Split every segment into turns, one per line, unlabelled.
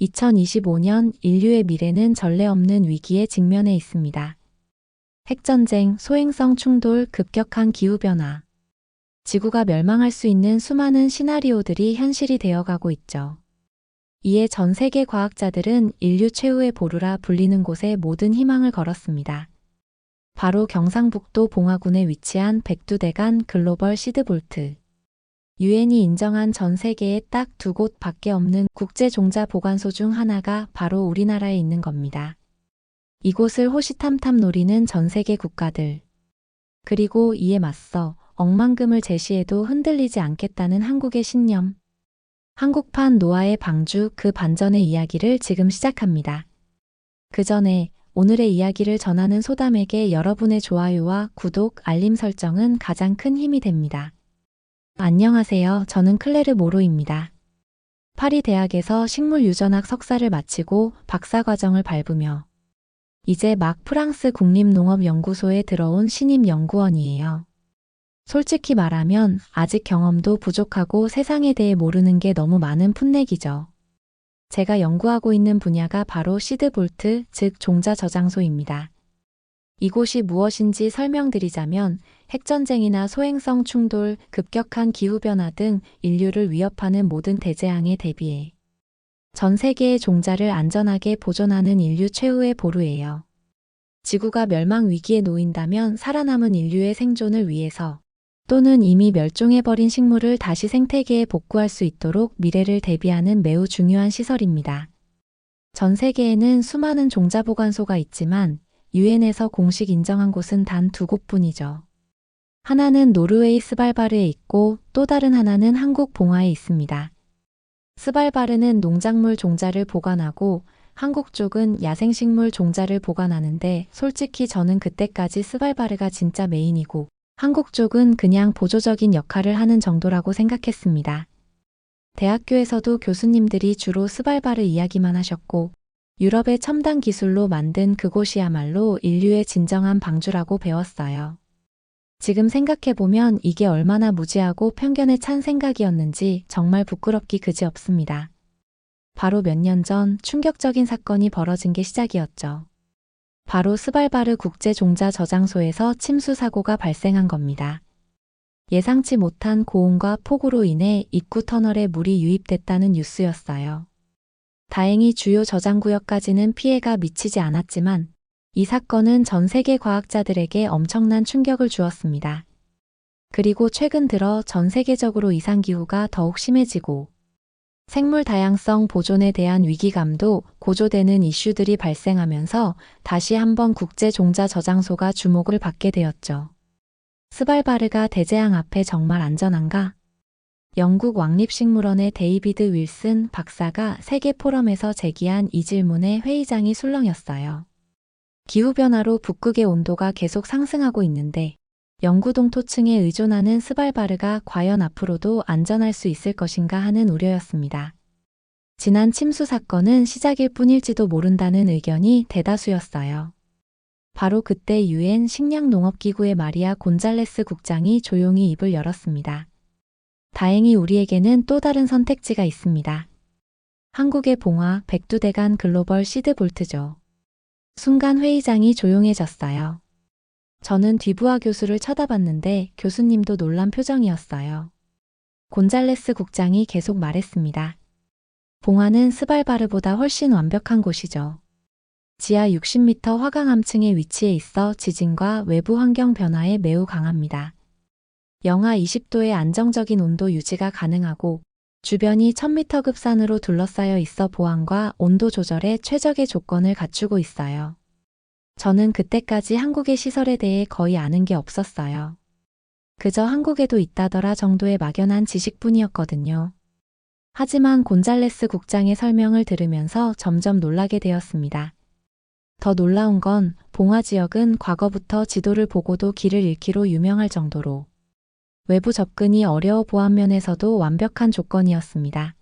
2025년 인류의 미래는 전례 없는 위기에 직면해 있습니다. 핵전쟁, 소행성 충돌, 급격한 기후변화. 지구가 멸망할 수 있는 수많은 시나리오들이 현실이 되어가고 있죠. 이에 전 세계 과학자들은 인류 최후의 보루라 불리는 곳에 모든 희망을 걸었습니다. 바로 경상북도 봉화군에 위치한 백두대간 글로벌 시드볼트. 유엔이 인정한 전 세계에 딱 두 곳 밖에 없는 국제종자보관소 중 하나가 바로 우리나라에 있는 겁니다. 이곳을 호시탐탐 노리는 전 세계 국가들. 그리고 이에 맞서 억만금을 제시해도 흔들리지 않겠다는 한국의 신념. 한국판 노아의 방주 그 반전의 이야기를 지금 시작합니다. 그 전에 오늘의 이야기를 전하는 소담에게 여러분의 좋아요와 구독, 알림 설정은 가장 큰 힘이 됩니다. 안녕하세요. 저는 클레르 모로입니다. 파리 대학에서 식물유전학 석사를 마치고 박사과정을 밟으며 이제 막 프랑스 국립농업연구소에 들어온 신임 연구원이에요. 솔직히 말하면 아직 경험도 부족하고 세상에 대해 모르는 게 너무 많은 풋내기죠. 제가 연구하고 있는 분야가 바로 시드볼트, 즉 종자 저장소입니다. 이곳이 무엇인지 설명드리자면 핵전쟁이나 소행성 충돌, 급격한 기후변화 등 인류를 위협하는 모든 대재앙에 대비해 전 세계의 종자를 안전하게 보존하는 인류 최후의 보루예요. 지구가 멸망 위기에 놓인다면 살아남은 인류의 생존을 위해서 또는 이미 멸종해버린 식물을 다시 생태계에 복구할 수 있도록 미래를 대비하는 매우 중요한 시설입니다. 전 세계에는 수많은 종자보관소가 있지만 유엔에서 공식 인정한 곳은 단 두 곳뿐이죠. 하나는 노르웨이 스발바르에 있고 또 다른 하나는 한국 봉화에 있습니다. 스발바르는 농작물 종자를 보관하고 한국 쪽은 야생식물 종자를 보관하는데 솔직히 저는 그때까지 스발바르가 진짜 메인이고 한국 쪽은 그냥 보조적인 역할을 하는 정도라고 생각했습니다. 대학교에서도 교수님들이 주로 스발바르 이야기만 하셨고 유럽의 첨단 기술로 만든 그곳이야말로 인류의 진정한 방주라고 배웠어요. 지금 생각해보면 이게 얼마나 무지하고 편견에 찬 생각이었는지 정말 부끄럽기 그지없습니다. 바로 몇 년 전 충격적인 사건이 벌어진 게 시작이었죠. 바로 스발바르 국제종자저장소에서 침수 사고가 발생한 겁니다. 예상치 못한 고온과 폭우로 인해 입구 터널에 물이 유입됐다는 뉴스였어요. 다행히 주요 저장구역까지는 피해가 미치지 않았지만 이 사건은 전 세계 과학자들에게 엄청난 충격을 주었습니다. 그리고 최근 들어 전 세계적으로 이상기후가 더욱 심해지고 생물 다양성 보존에 대한 위기감도 고조되는 이슈들이 발생하면서 다시 한번 국제종자저장소가 주목을 받게 되었죠. 스발바르가 대재앙 앞에 정말 안전한가? 영국 왕립식물원의 데이비드 윌슨 박사가 세계 포럼에서 제기한 이 질문에 회의장이 술렁였어요. 기후변화로 북극의 온도가 계속 상승하고 있는데 영구동토층에 의존하는 스발바르가 과연 앞으로도 안전할 수 있을 것인가 하는 우려였습니다. 지난 침수 사건은 시작일 뿐일지도 모른다는 의견이 대다수였어요. 바로 그때 유엔 식량농업기구의 마리아 곤잘레스 국장이 조용히 입을 열었습니다. 다행히 우리에게는 또 다른 선택지가 있습니다. 한국의 봉화, 백두대간 글로벌 시드볼트죠. 순간 회의장이 조용해졌어요. 저는 뒤부하 교수를 쳐다봤는데 교수님도 놀란 표정이었어요. 곤잘레스 국장이 계속 말했습니다. 봉화는 스발바르보다 훨씬 완벽한 곳이죠. 지하 60m 화강암층에 위치해 있어 지진과 외부 환경 변화에 매우 강합니다. 영하 20도의 안정적인 온도 유지가 가능하고 주변이 1000m급 산으로 둘러싸여 있어 보안과 온도 조절에 최적의 조건을 갖추고 있어요. 저는 그때까지 한국의 시설에 대해 거의 아는 게 없었어요. 그저 한국에도 있다더라 정도의 막연한 지식뿐이었거든요. 하지만 곤잘레스 국장의 설명을 들으면서 점점 놀라게 되었습니다. 더 놀라운 건 봉화 지역은 과거부터 지도를 보고도 길을 잃기로 유명할 정도로 외부 접근이 어려워 보안 면에서도 완벽한 조건이었습니다.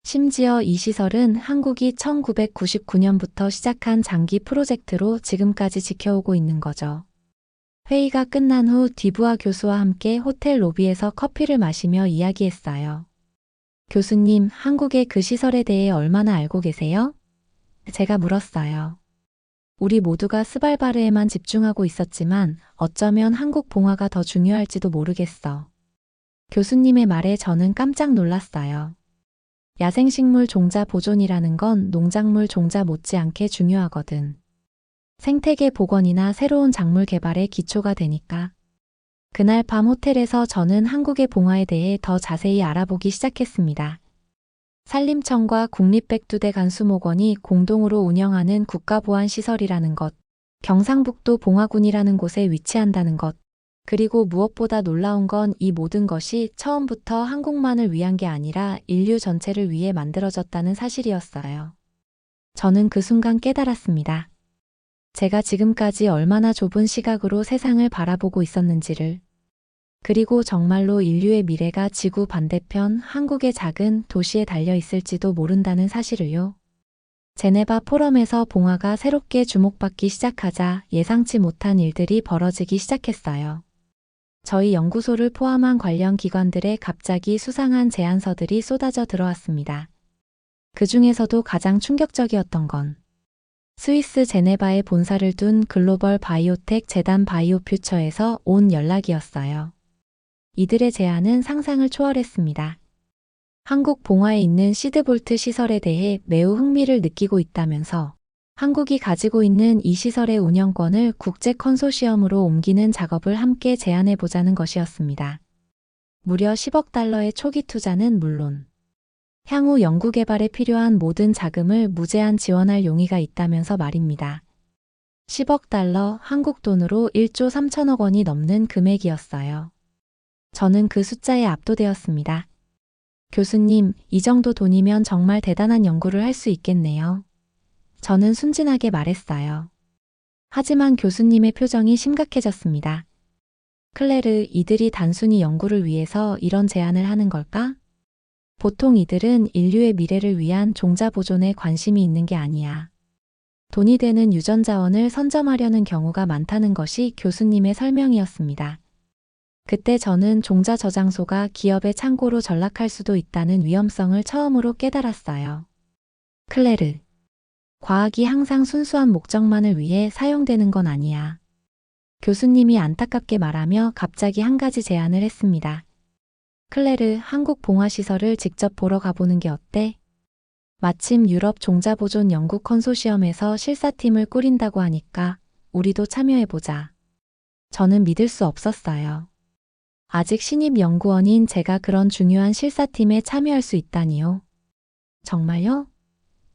심지어 이 시설은 한국이 1999년부터 시작한 장기 프로젝트로 지금까지 지켜오고 있는 거죠. 회의가 끝난 후 뒤부하 교수와 함께 호텔 로비에서 커피를 마시며 이야기했어요. 교수님, 한국의 그 시설에 대해 얼마나 알고 계세요? 제가 물었어요. 우리 모두가 스발바르에만 집중하고 있었지만 어쩌면 한국 봉화가 더 중요할지도 모르겠어. 교수님의 말에 저는 깜짝 놀랐어요. 야생식물 종자 보존이라는 건 농작물 종자 못지않게 중요하거든. 생태계 복원이나 새로운 작물 개발의 기초가 되니까. 그날 밤 호텔에서 저는 한국의 봉화에 대해 더 자세히 알아보기 시작했습니다. 산림청과 국립백두대 간수목원이 공동으로 운영하는 국가보안시설이라는 것, 경상북도 봉화군이라는 곳에 위치한다는 것, 그리고 무엇보다 놀라운 건 이 모든 것이 처음부터 한국만을 위한 게 아니라 인류 전체를 위해 만들어졌다는 사실이었어요. 저는 그 순간 깨달았습니다. 제가 지금까지 얼마나 좁은 시각으로 세상을 바라보고 있었는지를. 그리고 정말로 인류의 미래가 지구 반대편 한국의 작은 도시에 달려 있을지도 모른다는 사실을요. 제네바 포럼에서 봉화가 새롭게 주목받기 시작하자 예상치 못한 일들이 벌어지기 시작했어요. 저희 연구소를 포함한 관련 기관들의 갑자기 수상한 제안서들이 쏟아져 들어왔습니다. 그 중에서도 가장 충격적이었던 건 스위스 제네바에 본사를 둔 글로벌 바이오텍 재단 바이오퓨처에서 온 연락이었어요. 이들의 제안은 상상을 초월했습니다. 한국 봉화에 있는 시드볼트 시설에 대해 매우 흥미를 느끼고 있다면서 한국이 가지고 있는 이 시설의 운영권을 국제 컨소시엄으로 옮기는 작업을 함께 제안해 보자는 것이었습니다. 무려 10억 달러의 초기 투자는 물론 향후 연구개발에 필요한 모든 자금을 무제한 지원할 용의가 있다면서 말입니다. 10억 달러, 한국 돈으로 1조 3천억 원이 넘는 금액이었어요. 저는 그 숫자에 압도되었습니다. 교수님, 이 정도 돈이면 정말 대단한 연구를 할 수 있겠네요. 저는 순진하게 말했어요. 하지만 교수님의 표정이 심각해졌습니다. 클레르, 이들이 단순히 연구를 위해서 이런 제안을 하는 걸까? 보통 이들은 인류의 미래를 위한 종자 보존에 관심이 있는 게 아니야. 돈이 되는 유전자원을 선점하려는 경우가 많다는 것이 교수님의 설명이었습니다. 그때 저는 종자 저장소가 기업의 창고로 전락할 수도 있다는 위험성을 처음으로 깨달았어요. 클레르, 과학이 항상 순수한 목적만을 위해 사용되는 건 아니야. 교수님이 안타깝게 말하며 갑자기 한 가지 제안을 했습니다. 클레르, 한국 봉화시설을 직접 보러 가보는 게 어때? 마침 유럽 종자보존 연구 컨소시엄에서 실사팀을 꾸린다고 하니까 우리도 참여해보자. 저는 믿을 수 없었어요. 아직 신입 연구원인 제가 그런 중요한 실사팀에 참여할 수 있다니요. 정말요?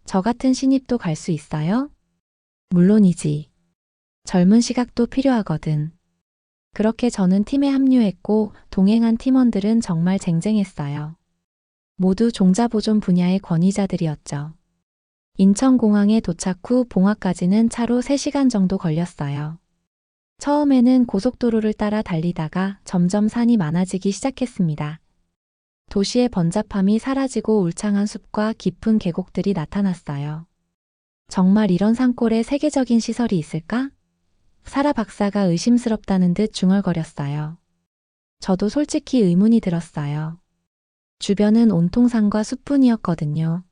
저 같은 신입도 갈 수 있어요? 물론이지. 젊은 시각도 필요하거든. 그렇게 저는 팀에 합류했고 동행한 팀원들은 정말 쟁쟁했어요. 모두 종자보존 분야의 권위자들이었죠. 인천공항에 도착 후 봉화까지는 차로 3시간 정도 걸렸어요. 처음에는 고속도로를 따라 달리다가 점점 산이 많아지기 시작했습니다. 도시의 번잡함이 사라지고 울창한 숲과 깊은 계곡들이 나타났어요. 정말 이런 산골에 세계적인 시설이 있을까? 사라 박사가 의심스럽다는 듯 중얼거렸어요. 저도 솔직히 의문이 들었어요. 주변은 온통 산과 숲뿐이었거든요.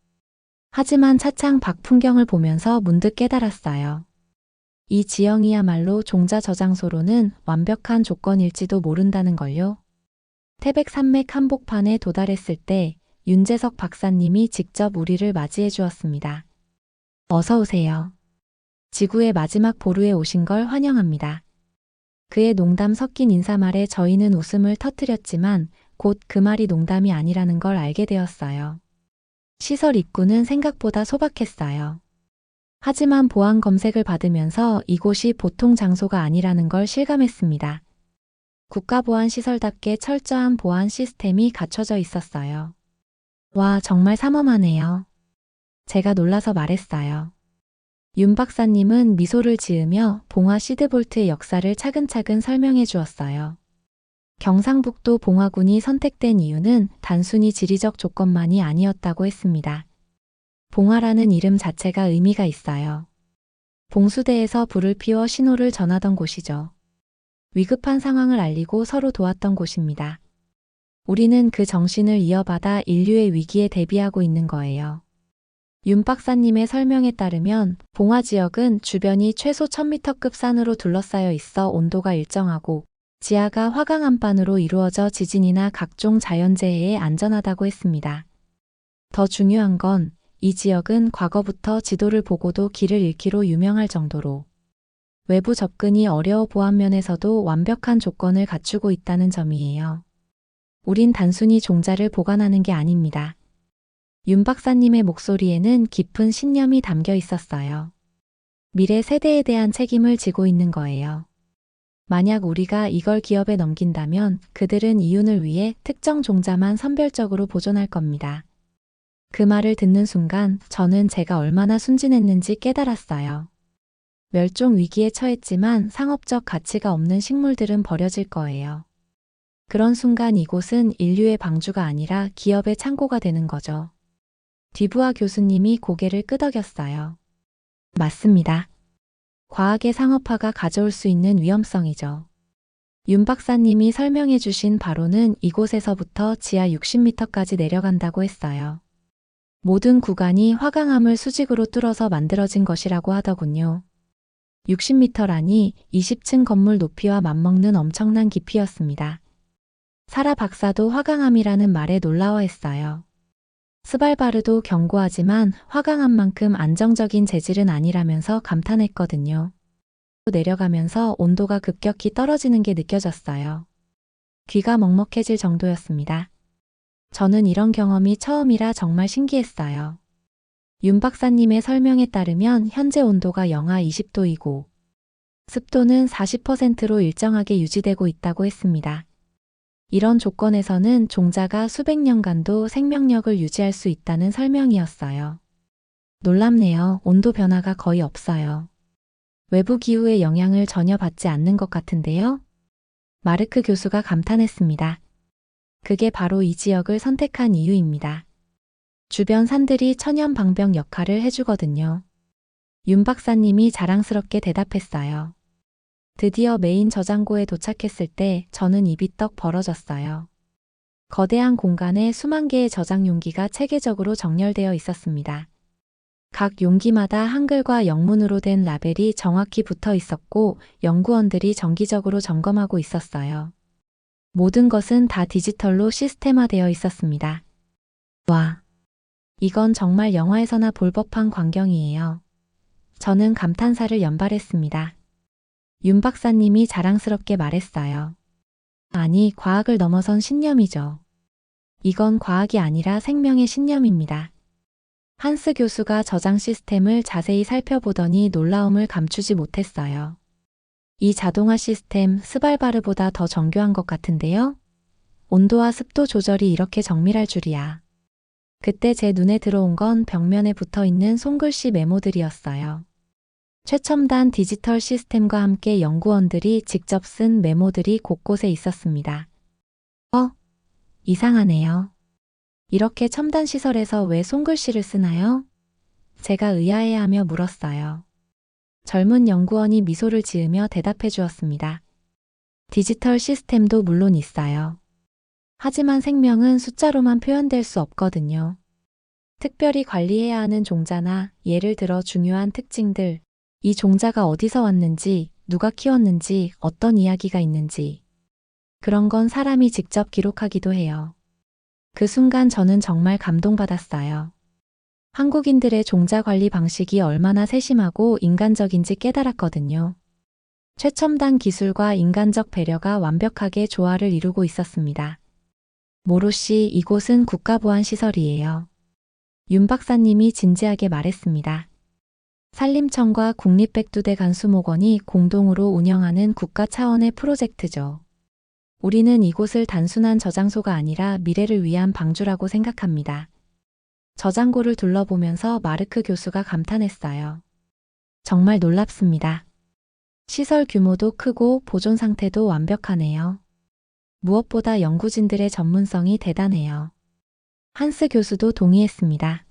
하지만 차창 밖 풍경을 보면서 문득 깨달았어요. 이 지형이야말로 종자 저장소로는 완벽한 조건일지도 모른다는 걸요. 태백산맥 한복판에 도달했을 때 윤재석 박사님이 직접 우리를 맞이해 주었습니다. 어서 오세요. 지구의 마지막 보루에 오신 걸 환영합니다. 그의 농담 섞인 인사말에 저희는 웃음을 터뜨렸지만 곧 그 말이 농담이 아니라는 걸 알게 되었어요. 시설 입구는 생각보다 소박했어요. 하지만 보안 검색을 받으면서 이곳이 보통 장소가 아니라는 걸 실감했습니다. 국가보안시설답게 철저한 보안 시스템이 갖춰져 있었어요. 와, 정말 삼엄하네요. 제가 놀라서 말했어요. 윤 박사님은 미소를 지으며 봉화 시드볼트의 역사를 차근차근 설명해 주었어요. 경상북도 봉화군이 선택된 이유는 단순히 지리적 조건만이 아니었다고 했습니다. 봉화라는 이름 자체가 의미가 있어요. 봉수대에서 불을 피워 신호를 전하던 곳이죠. 위급한 상황을 알리고 서로 도왔던 곳입니다. 우리는 그 정신을 이어받아 인류의 위기에 대비하고 있는 거예요. 윤 박사님의 설명에 따르면 봉화 지역은 주변이 최소 1000m급 산으로 둘러싸여 있어 온도가 일정하고 지하가 화강 안반으로 이루어져 지진이나 각종 자연재해에 안전하다고 했습니다. 더 중요한 건 이 지역은 과거부터 지도를 보고도 길을 잃기로 유명할 정도로 외부 접근이 어려워 보안 면에서도 완벽한 조건을 갖추고 있다는 점이에요. 우린 단순히 종자를 보관하는 게 아닙니다. 윤 박사님의 목소리에는 깊은 신념이 담겨 있었어요. 미래 세대에 대한 책임을 지고 있는 거예요. 만약 우리가 이걸 기업에 넘긴다면 그들은 이윤을 위해 특정 종자만 선별적으로 보존할 겁니다. 그 말을 듣는 순간 저는 제가 얼마나 순진했는지 깨달았어요. 멸종 위기에 처했지만 상업적 가치가 없는 식물들은 버려질 거예요. 그런 순간 이곳은 인류의 방주가 아니라 기업의 창고가 되는 거죠. 뒤부하 교수님이 고개를 끄덕였어요. 맞습니다. 과학의 상업화가 가져올 수 있는 위험성이죠. 윤 박사님이 설명해 주신 바로는 이곳에서부터 지하 60m까지 내려간다고 했어요. 모든 구간이 화강암을 수직으로 뚫어서 만들어진 것이라고 하더군요. 60m라니 20층 건물 높이와 맞먹는 엄청난 깊이였습니다. 사라 박사도 화강암이라는 말에 놀라워했어요. 스발바르도 경고하지만 화강암만큼 안정적인 재질은 아니라면서 감탄했거든요. 내려가면서 온도가 급격히 떨어지는 게 느껴졌어요. 귀가 먹먹해질 정도였습니다. 저는 이런 경험이 처음이라 정말 신기했어요. 윤 박사님의 설명에 따르면 현재 온도가 영하 20도이고 습도는 40%로 일정하게 유지되고 있다고 했습니다. 이런 조건에서는 종자가 수백 년간도 생명력을 유지할 수 있다는 설명이었어요. 놀랍네요. 온도 변화가 거의 없어요. 외부 기후의 영향을 전혀 받지 않는 것 같은데요? 마르크 교수가 감탄했습니다. 그게 바로 이 지역을 선택한 이유입니다. 주변 산들이 천연 방벽 역할을 해주거든요. 윤 박사님이 자랑스럽게 대답했어요. 드디어 메인 저장고에 도착했을 때 저는 입이 떡 벌어졌어요. 거대한 공간에 수만 개의 저장 용기가 체계적으로 정렬되어 있었습니다. 각 용기마다 한글과 영문으로 된 라벨이 정확히 붙어 있었고 연구원들이 정기적으로 점검하고 있었어요. 모든 것은 다 디지털로 시스템화되어 있었습니다. 와, 이건 정말 영화에서나 볼 법한 광경이에요. 저는 감탄사를 연발했습니다. 윤 박사님이 자랑스럽게 말했어요. 아니, 과학을 넘어선 신념이죠. 이건 과학이 아니라 생명의 신념입니다. 한스 교수가 저장 시스템을 자세히 살펴보더니 놀라움을 감추지 못했어요. 이 자동화 시스템 스발바르보다 더 정교한 것 같은데요? 온도와 습도 조절이 이렇게 정밀할 줄이야. 그때 제 눈에 들어온 건 벽면에 붙어 있는 손글씨 메모들이었어요. 최첨단 디지털 시스템과 함께 연구원들이 직접 쓴 메모들이 곳곳에 있었습니다. 이상하네요. 이렇게 첨단 시설에서 왜 손글씨를 쓰나요? 제가 의아해하며 물었어요. 젊은 연구원이 미소를 지으며 대답해 주었습니다. 디지털 시스템도 물론 있어요. 하지만 생명은 숫자로만 표현될 수 없거든요. 특별히 관리해야 하는 종자나 예를 들어 중요한 특징들, 이 종자가 어디서 왔는지, 누가 키웠는지, 어떤 이야기가 있는지. 그런 건 사람이 직접 기록하기도 해요. 그 순간 저는 정말 감동받았어요. 한국인들의 종자 관리 방식이 얼마나 세심하고 인간적인지 깨달았거든요. 최첨단 기술과 인간적 배려가 완벽하게 조화를 이루고 있었습니다. 모로씨, 이곳은 국가보안시설이에요. 윤 박사님이 진지하게 말했습니다. 산림청과 국립백두대 간수목원이 공동으로 운영하는 국가 차원의 프로젝트죠. 우리는 이곳을 단순한 저장소가 아니라 미래를 위한 방주라고 생각합니다. 저장고를 둘러보면서 마르크 교수가 감탄했어요. 정말 놀랍습니다. 시설 규모도 크고 보존 상태도 완벽하네요. 무엇보다 연구진들의 전문성이 대단해요. 한스 교수도 동의했습니다.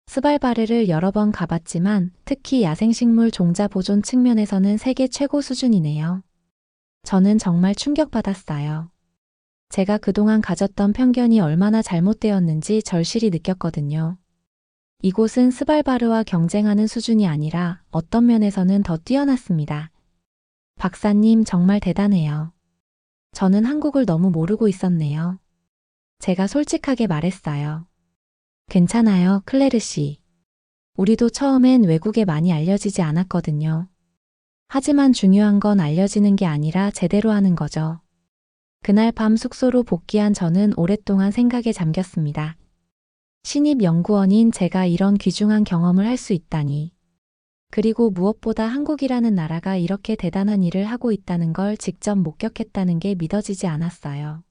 스발바르를 여러 번 가봤지만 특히 야생식물 종자 보존 측면에서는 세계 최고 수준이네요. 저는 정말 충격받았어요. 제가 그동안 가졌던 편견이 얼마나 잘못되었는지 절실히 느꼈거든요. 이곳은 스발바르와 경쟁하는 수준이 아니라 어떤 면에서는 더 뛰어났습니다. 박사님 정말 대단해요. 저는 한국을 너무 모르고 있었네요. 제가 솔직하게 말했어요. 괜찮아요, 클레르 씨. 우리도 처음엔 외국에 많이 알려지지 않았거든요. 하지만 중요한 건 알려지는 게 아니라 제대로 하는 거죠. 그날 밤 숙소로 복귀한 저는 오랫동안 생각에 잠겼습니다. 신입 연구원인 제가 이런 귀중한 경험을 할 수 있다니. 그리고 무엇보다 한국이라는 나라가 이렇게 대단한 일을 하고 있다는 걸 직접 목격했다는 게 믿어지지 않았어요.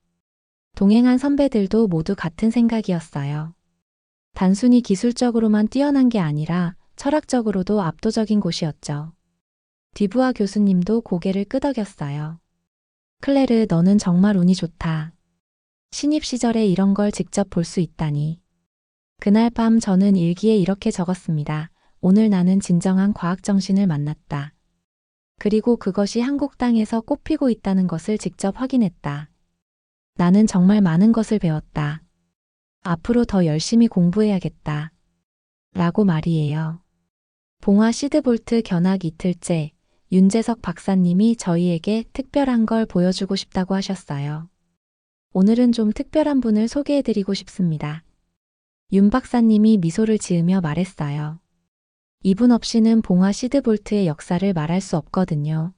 동행한 선배들도 모두 같은 생각이었어요. 단순히 기술적으로만 뛰어난 게 아니라 철학적으로도 압도적인 곳이었죠. 디부아 교수님도 고개를 끄덕였어요. 클레르, 너는 정말 운이 좋다. 신입 시절에 이런 걸 직접 볼 수 있다니. 그날 밤 저는 일기에 이렇게 적었습니다. 오늘 나는 진정한 과학 정신을 만났다. 그리고 그것이 한국 땅에서 꽃피고 있다는 것을 직접 확인했다. 나는 정말 많은 것을 배웠다. 앞으로 더 열심히 공부해야겠다. 라고 말이에요. 봉화 시드볼트 견학 이틀째, 윤재석 박사님이 저희에게 특별한 걸 보여주고 싶다고 하셨어요. 오늘은 좀 특별한 분을 소개해드리고 싶습니다. 윤 박사님이 미소를 지으며 말했어요. 이분 없이는 봉화 시드볼트의 역사를 말할 수 없거든요.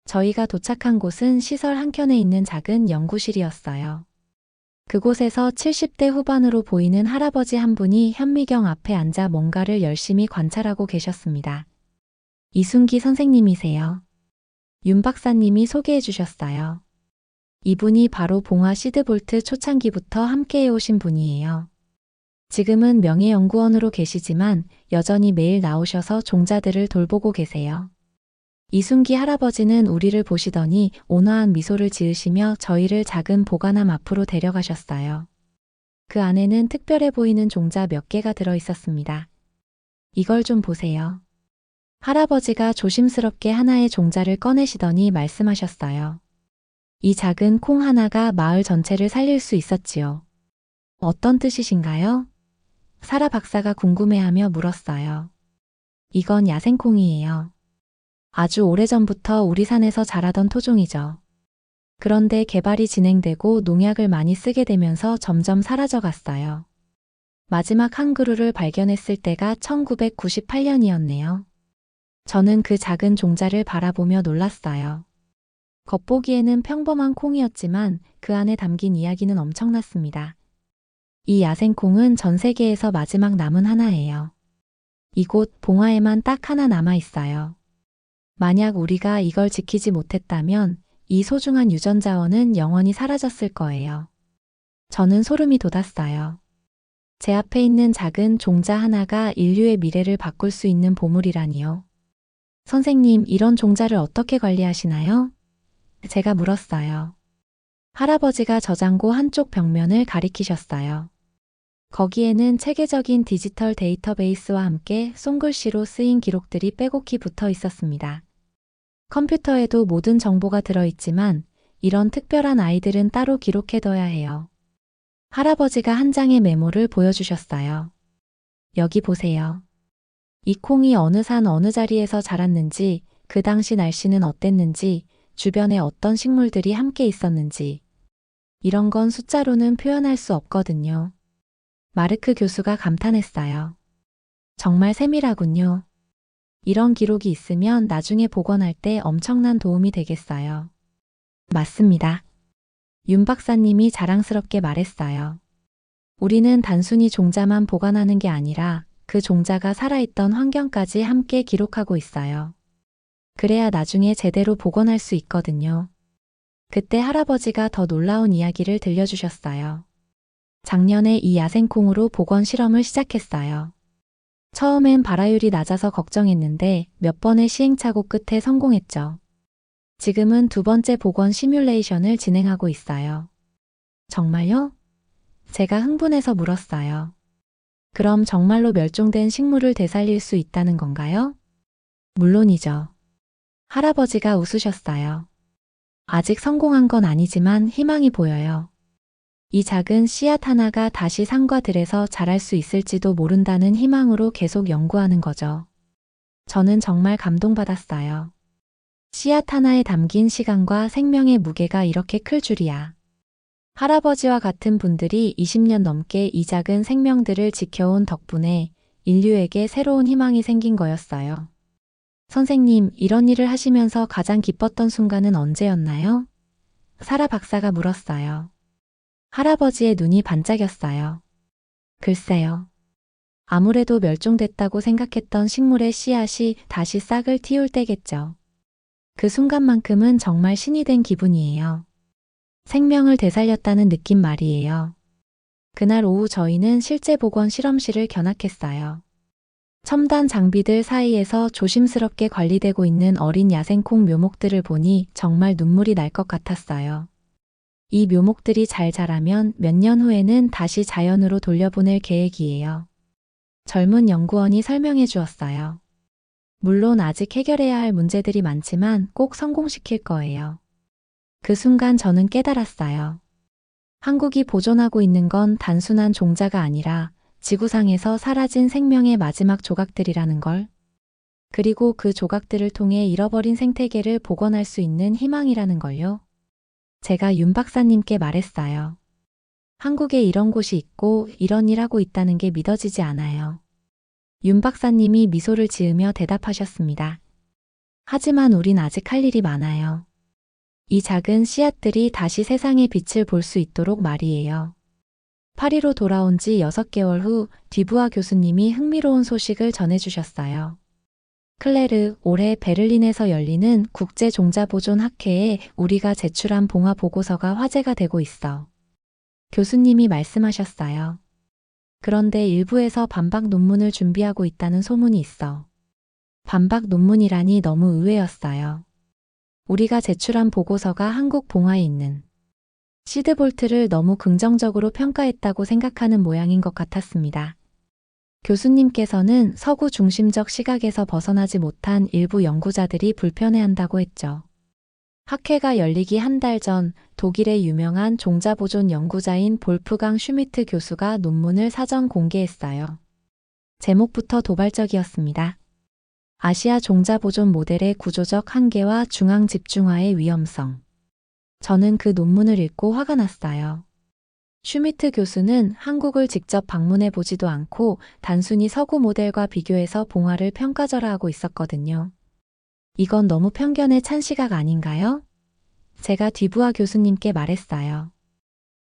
저희가 도착한 곳은 시설 한켠에 있는 작은 연구실이었어요. 그곳에서 70대 후반으로 보이는 할아버지 한 분이 현미경 앞에 앉아 뭔가를 열심히 관찰하고 계셨습니다. 이순기 선생님이세요. 윤 박사님이 소개해 주셨어요. 이분이 바로 봉화 시드볼트 초창기부터 함께해 오신 분이에요. 지금은 명예연구원으로 계시지만 여전히 매일 나오셔서 종자들을 돌보고 계세요. 이순기 할아버지는 우리를 보시더니 온화한 미소를 지으시며 저희를 작은 보관함 앞으로 데려가셨어요. 그 안에는 특별해 보이는 종자 몇 개가 들어 있었습니다. 이걸 좀 보세요. 할아버지가 조심스럽게 하나의 종자를 꺼내시더니 말씀하셨어요. 이 작은 콩 하나가 마을 전체를 살릴 수 있었지요. 어떤 뜻이신가요? 사라 박사가 궁금해하며 물었어요. 이건 야생콩이에요. 아주 오래전부터 우리 산에서 자라던 토종이죠. 그런데 개발이 진행되고 농약을 많이 쓰게 되면서 점점 사라져 갔어요. 마지막 한 그루를 발견했을 때가 1998년이었네요. 저는 그 작은 종자를 바라보며 놀랐어요. 겉보기에는 평범한 콩이었지만 그 안에 담긴 이야기는 엄청났습니다. 이 야생콩은 전 세계에서 마지막 남은 하나예요. 이곳 봉화에만 딱 하나 남아 있어요. 만약 우리가 이걸 지키지 못했다면 이 소중한 유전자원은 영원히 사라졌을 거예요. 저는 소름이 돋았어요. 제 앞에 있는 작은 종자 하나가 인류의 미래를 바꿀 수 있는 보물이라니요. 선생님, 이런 종자를 어떻게 관리하시나요? 제가 물었어요. 할아버지가 저장고 한쪽 벽면을 가리키셨어요. 거기에는 체계적인 디지털 데이터베이스와 함께 손글씨로 쓰인 기록들이 빼곡히 붙어 있었습니다. 컴퓨터에도 모든 정보가 들어있지만 이런 특별한 아이들은 따로 기록해둬야 해요. 할아버지가 한 장의 메모를 보여주셨어요. 여기 보세요. 이 콩이 어느 산 어느 자리에서 자랐는지, 그 당시 날씨는 어땠는지, 주변에 어떤 식물들이 함께 있었는지. 이런 건 숫자로는 표현할 수 없거든요. 마르크 교수가 감탄했어요. 정말 세밀하군요. 이런 기록이 있으면 나중에 복원할 때 엄청난 도움이 되겠어요. 맞습니다. 윤 박사님이 자랑스럽게 말했어요. 우리는 단순히 종자만 보관하는 게 아니라 그 종자가 살아있던 환경까지 함께 기록하고 있어요. 그래야 나중에 제대로 복원할 수 있거든요. 그때 할아버지가 더 놀라운 이야기를 들려주셨어요. 작년에 이 야생콩으로 복원 실험을 시작했어요. 처음엔 발화율이 낮아서 걱정했는데 몇 번의 시행착오 끝에 성공했죠. 지금은 두 번째 복원 시뮬레이션을 진행하고 있어요. 정말요? 제가 흥분해서 물었어요. 그럼 정말로 멸종된 식물을 되살릴 수 있다는 건가요? 물론이죠. 할아버지가 웃으셨어요. 아직 성공한 건 아니지만 희망이 보여요. 이 작은 씨앗 하나가 다시 산과 들에서 자랄 수 있을지도 모른다는 희망으로 계속 연구하는 거죠. 저는 정말 감동받았어요. 씨앗 하나에 담긴 시간과 생명의 무게가 이렇게 클 줄이야. 할아버지와 같은 분들이 20년 넘게 이 작은 생명들을 지켜온 덕분에 인류에게 새로운 희망이 생긴 거였어요. 선생님, 이런 일을 하시면서 가장 기뻤던 순간은 언제였나요? 사라 박사가 물었어요. 할아버지의 눈이 반짝였어요. 글쎄요. 아무래도 멸종됐다고 생각했던 식물의 씨앗이 다시 싹을 틔울 때겠죠. 그 순간만큼은 정말 신이 된 기분이에요. 생명을 되살렸다는 느낌 말이에요. 그날 오후 저희는 실제 복원 실험실을 견학했어요. 첨단 장비들 사이에서 조심스럽게 관리되고 있는 어린 야생콩 묘목들을 보니 정말 눈물이 날 것 같았어요. 이 묘목들이 잘 자라면 몇 년 후에는 다시 자연으로 돌려보낼 계획이에요. 젊은 연구원이 설명해 주었어요. 물론 아직 해결해야 할 문제들이 많지만 꼭 성공시킬 거예요. 그 순간 저는 깨달았어요. 한국이 보존하고 있는 건 단순한 종자가 아니라 지구상에서 사라진 생명의 마지막 조각들이라는 걸. 그리고 그 조각들을 통해 잃어버린 생태계를 복원할 수 있는 희망이라는 걸요. 제가 윤 박사님께 말했어요. 한국에 이런 곳이 있고 이런 일 하고 있다는 게 믿어지지 않아요. 윤 박사님이 미소를 지으며 대답하셨습니다. 하지만 우린 아직 할 일이 많아요. 이 작은 씨앗들이 다시 세상의 빛을 볼 수 있도록 말이에요. 파리로 돌아온 지 6개월 후 뒤부아 교수님이 흥미로운 소식을 전해주셨어요. 클레르, 올해 베를린에서 열리는 국제종자보존학회에 우리가 제출한 봉화 보고서가 화제가 되고 있어. 교수님이 말씀하셨어요. 그런데 일부에서 반박 논문을 준비하고 있다는 소문이 있어. 반박 논문이라니 너무 의외였어요. 우리가 제출한 보고서가 한국 봉화에 있는 시드볼트를 너무 긍정적으로 평가했다고 생각하는 모양인 것 같았습니다. 교수님께서는 서구 중심적 시각에서 벗어나지 못한 일부 연구자들이 불편해한다고 했죠. 학회가 열리기 한 달 전 독일의 유명한 종자보존 연구자인 볼프강 슈미트 교수가 논문을 사전 공개했어요. 제목부터 도발적이었습니다. 아시아 종자보존 모델의 구조적 한계와 중앙 집중화의 위험성. 저는 그 논문을 읽고 화가 났어요. 슈미트 교수는 한국을 직접 방문해 보지도 않고 단순히 서구 모델과 비교해서 봉화를 평가절하하고 있었거든요. 이건 너무 편견에 찬 시각 아닌가요? 제가 뒤부아 교수님께 말했어요.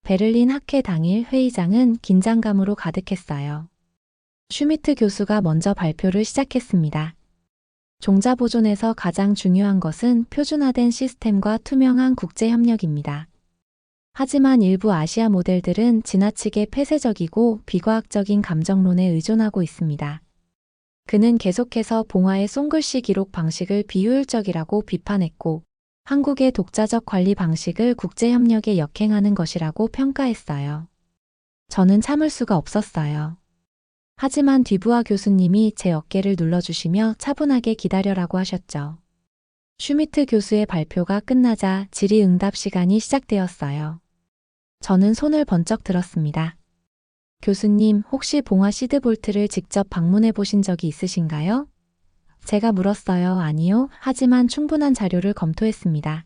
베를린 학회 당일 회의장은 긴장감으로 가득했어요. 슈미트 교수가 먼저 발표를 시작했습니다. 종자보존에서 가장 중요한 것은 표준화된 시스템과 투명한 국제협력입니다. 하지만 일부 아시아 모델들은 지나치게 폐쇄적이고 비과학적인 감정론에 의존하고 있습니다. 그는 계속해서 봉화의 손글씨 기록 방식을 비효율적이라고 비판했고 한국의 독자적 관리 방식을 국제협력에 역행하는 것이라고 평가했어요. 저는 참을 수가 없었어요. 하지만 뒤부아 교수님이 제 어깨를 눌러주시며 차분하게 기다려라고 하셨죠. 슈미트 교수의 발표가 끝나자 질의응답 시간이 시작되었어요. 저는 손을 번쩍 들었습니다. 교수님, 혹시 봉화 시드볼트를 직접 방문해 보신 적이 있으신가요? 제가 물었어요. 아니요. 하지만 충분한 자료를 검토했습니다.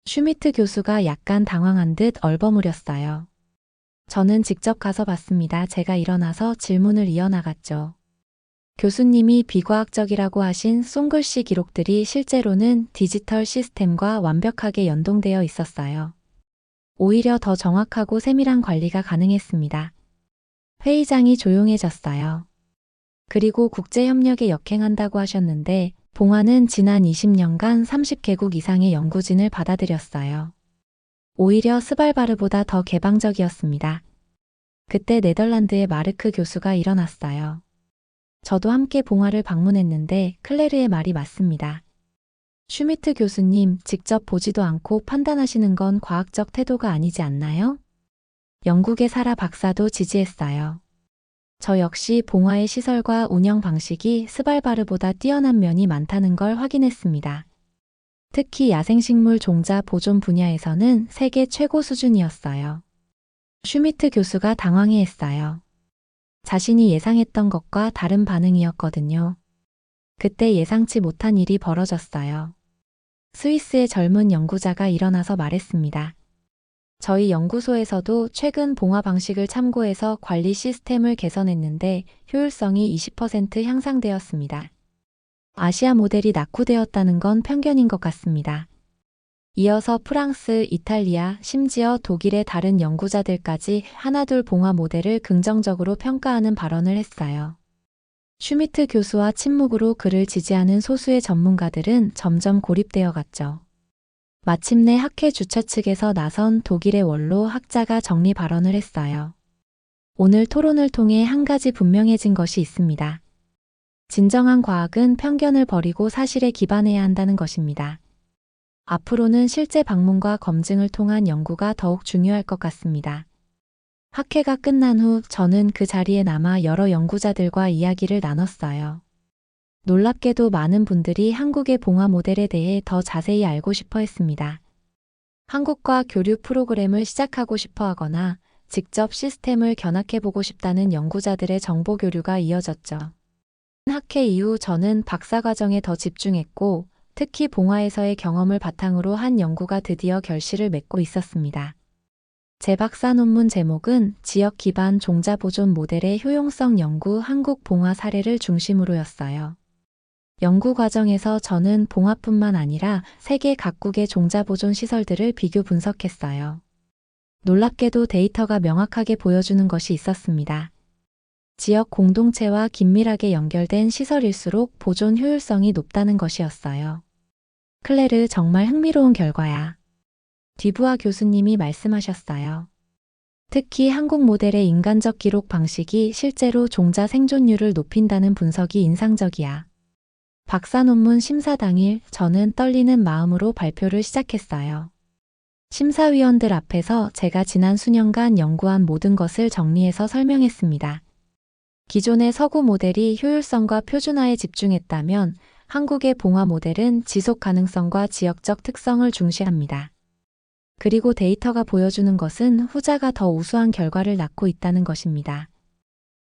슈미트 교수가 약간 당황한 듯 얼버무렸어요. 저는 직접 가서 봤습니다. 제가 일어나서 질문을 이어나갔죠. 교수님이 비과학적이라고 하신 손글씨 기록들이 실제로는 디지털 시스템과 완벽하게 연동되어 있었어요. 오히려 더 정확하고 세밀한 관리가 가능했습니다. 회의장이 조용해졌어요. 그리고 국제협력에 역행한다고 하셨는데 봉화는 지난 20년간 30개국 이상의 연구진을 받아들였어요. 오히려 스발바르보다 더 개방적이었습니다. 그때 네덜란드의 마르크 교수가 일어났어요. 저도 함께 봉화를 방문했는데 클레르의 말이 맞습니다. 슈미트 교수님, 직접 보지도 않고 판단하시는 건 과학적 태도가 아니지 않나요? 영국의 사라 박사도 지지했어요. 저 역시 봉화의 시설과 운영 방식이 스발바르보다 뛰어난 면이 많다는 걸 확인했습니다. 특히 야생식물 종자 보존 분야에서는 세계 최고 수준이었어요. 슈미트 교수가 당황해했어요. 자신이 예상했던 것과 다른 반응이었거든요. 그때 예상치 못한 일이 벌어졌어요. 스위스의 젊은 연구자가 일어나서 말했습니다. 저희 연구소에서도 최근 봉화 방식을 참고해서 관리 시스템을 개선했는데 효율성이 20% 향상되었습니다. 아시아 모델이 낙후되었다는 건 편견인 것 같습니다. 이어서 프랑스, 이탈리아, 심지어 독일의 다른 연구자들까지 하나둘 봉화 모델을 긍정적으로 평가하는 발언을 했어요. 슈미트 교수와 침묵으로 그를 지지하는 소수의 전문가들은 점점 고립되어 갔죠. 마침내 학회 주최 측에서 나선 독일의 원로 학자가 정리 발언을 했어요. 오늘 토론을 통해 한 가지 분명해진 것이 있습니다. 진정한 과학은 편견을 버리고 사실에 기반해야 한다는 것입니다. 앞으로는 실제 방문과 검증을 통한 연구가 더욱 중요할 것 같습니다. 학회가 끝난 후 저는 그 자리에 남아 여러 연구자들과 이야기를 나눴어요. 놀랍게도 많은 분들이 한국의 봉화 모델에 대해 더 자세히 알고 싶어 했습니다. 한국과 교류 프로그램을 시작하고 싶어 하거나 직접 시스템을 견학해보고 싶다는 연구자들의 정보 교류가 이어졌죠. 학회 이후 저는 박사과정에 더 집중했고 특히 봉화에서의 경험을 바탕으로 한 연구가 드디어 결실을 맺고 있었습니다. 제 박사 논문 제목은 지역 기반 종자 보존 모델의 효용성 연구 한국 봉화 사례를 중심으로였어요. 연구 과정에서 저는 봉화뿐만 아니라 세계 각국의 종자 보존 시설들을 비교 분석했어요. 놀랍게도 데이터가 명확하게 보여주는 것이 있었습니다. 지역 공동체와 긴밀하게 연결된 시설일수록 보존 효율성이 높다는 것이었어요. 클레르, 정말 흥미로운 결과야. 뒤부아 교수님이 말씀하셨어요. 특히 한국 모델의 인간적 기록 방식이 실제로 종자 생존율을 높인다는 분석이 인상적이야. 박사 논문 심사 당일 저는 떨리는 마음으로 발표를 시작했어요. 심사위원들 앞에서 제가 지난 수년간 연구한 모든 것을 정리해서 설명했습니다. 기존의 서구 모델이 효율성과 표준화에 집중했다면 한국의 봉화 모델은 지속 가능성과 지역적 특성을 중시합니다. 그리고 데이터가 보여주는 것은 후자가 더 우수한 결과를 낳고 있다는 것입니다.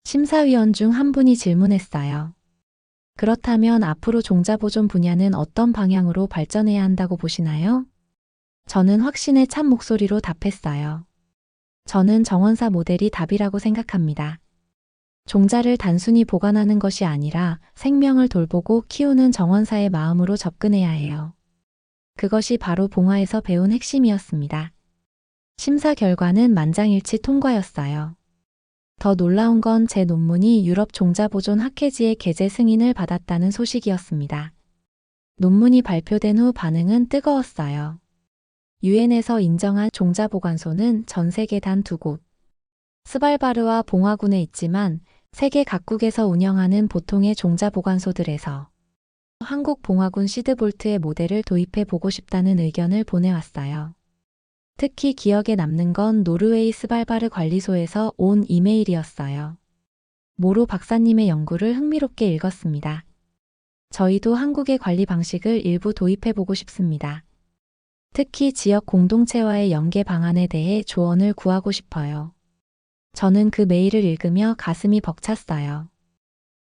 심사위원 중 한 분이 질문했어요. 그렇다면 앞으로 종자 보존 분야는 어떤 방향으로 발전해야 한다고 보시나요? 저는 확신에 찬 목소리로 답했어요. 저는 정원사 모델이 답이라고 생각합니다. 종자를 단순히 보관하는 것이 아니라 생명을 돌보고 키우는 정원사의 마음으로 접근해야 해요. 그것이 바로 봉화에서 배운 핵심이었습니다. 심사 결과는 만장일치 통과였어요. 더 놀라운 건 제 논문이 유럽 종자보존 학회지의 게재 승인을 받았다는 소식이었습니다. 논문이 발표된 후 반응은 뜨거웠어요. 유엔에서 인정한 종자보관소는 전 세계 단 2곳, 스발바르와 봉화군에 있지만 세계 각국에서 운영하는 보통의 종자보관소들에서 한국 봉화군 시드볼트의 모델을 도입해 보고 싶다는 의견을 보내왔어요. 특히 기억에 남는 건 노르웨이 스발바르 관리소에서 온 이메일이었어요. 모로 박사님의 연구를 흥미롭게 읽었습니다. 저희도 한국의 관리 방식을 일부 도입해 보고 싶습니다. 특히 지역 공동체와의 연계 방안에 대해 조언을 구하고 싶어요. 저는 그 메일을 읽으며 가슴이 벅찼어요.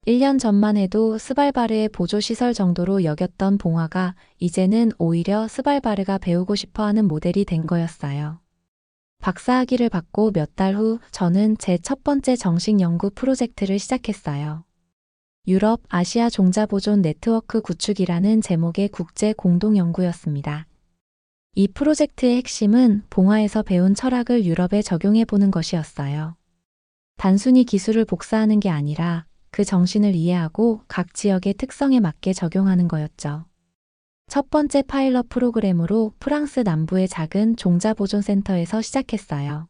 1년 전만 해도 스발바르의 보조시설 정도로 여겼던 봉화가 이제는 오히려 스발바르가 배우고 싶어하는 모델이 된 거였어요. 박사학위를 받고 몇 달 후 저는 제 첫 번째 정식 연구 프로젝트를 시작했어요. 유럽, 아시아 종자보존 네트워크 구축이라는 제목의 국제 공동연구였습니다. 이 프로젝트의 핵심은 봉화에서 배운 철학을 유럽에 적용해보는 것이었어요. 단순히 기술을 복사하는 게 아니라 그 정신을 이해하고 각 지역의 특성에 맞게 적용하는 거였죠. 첫 번째 파일럿 프로그램으로 프랑스 남부의 작은 종자보존센터에서 시작했어요.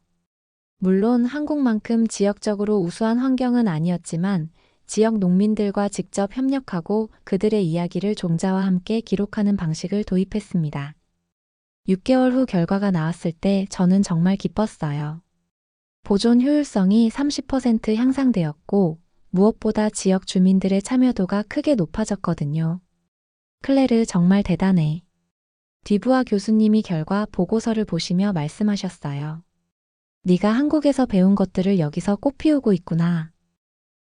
물론 한국만큼 지역적으로 우수한 환경은 아니었지만 지역 농민들과 직접 협력하고 그들의 이야기를 종자와 함께 기록하는 방식을 도입했습니다. 6개월 후 결과가 나왔을 때 저는 정말 기뻤어요. 보존 효율성이 30% 향상되었고 무엇보다 지역 주민들의 참여도가 크게 높아졌거든요. 클레르, 정말 대단해. 뒤부하 교수님이 결과 보고서를 보시며 말씀하셨어요. 네가 한국에서 배운 것들을 여기서 꽃피우고 있구나.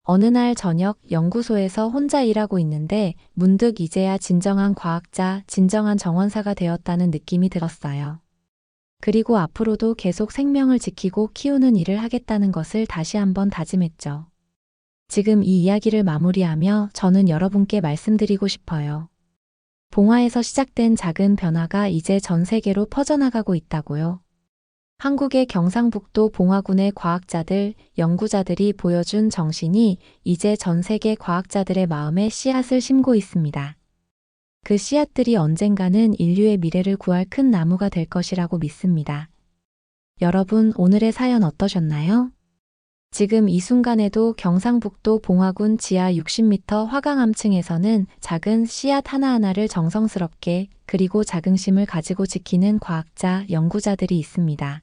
어느 날 저녁 연구소에서 혼자 일하고 있는데 문득 이제야 진정한 과학자, 진정한 정원사가 되었다는 느낌이 들었어요. 그리고 앞으로도 계속 생명을 지키고 키우는 일을 하겠다는 것을 다시 한번 다짐했죠. 지금 이 이야기를 마무리하며 저는 여러분께 말씀드리고 싶어요. 봉화에서 시작된 작은 변화가 이제 전 세계로 퍼져나가고 있다고요. 한국의 경상북도 봉화군의 과학자들, 연구자들이 보여준 정신이 이제 전 세계 과학자들의 마음에 씨앗을 심고 있습니다. 그 씨앗들이 언젠가는 인류의 미래를 구할 큰 나무가 될 것이라고 믿습니다. 여러분, 오늘의 사연 어떠셨나요? 지금 이 순간에도 경상북도 봉화군 지하 60m 화강암층에서는 작은 씨앗 하나하나를 정성스럽게 그리고 자긍심을 가지고 지키는 과학자, 연구자들이 있습니다.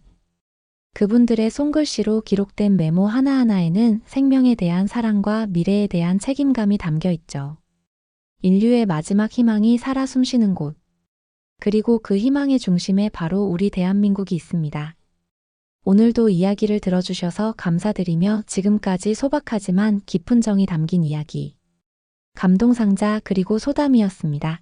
그분들의 손글씨로 기록된 메모 하나하나에는 생명에 대한 사랑과 미래에 대한 책임감이 담겨 있죠. 인류의 마지막 희망이 살아 숨쉬는 곳. 그리고 그 희망의 중심에 바로 우리 대한민국이 있습니다. 오늘도 이야기를 들어주셔서 감사드리며 지금까지 소박하지만 깊은 정이 담긴 이야기. 감동상자 그리고 소담이었습니다.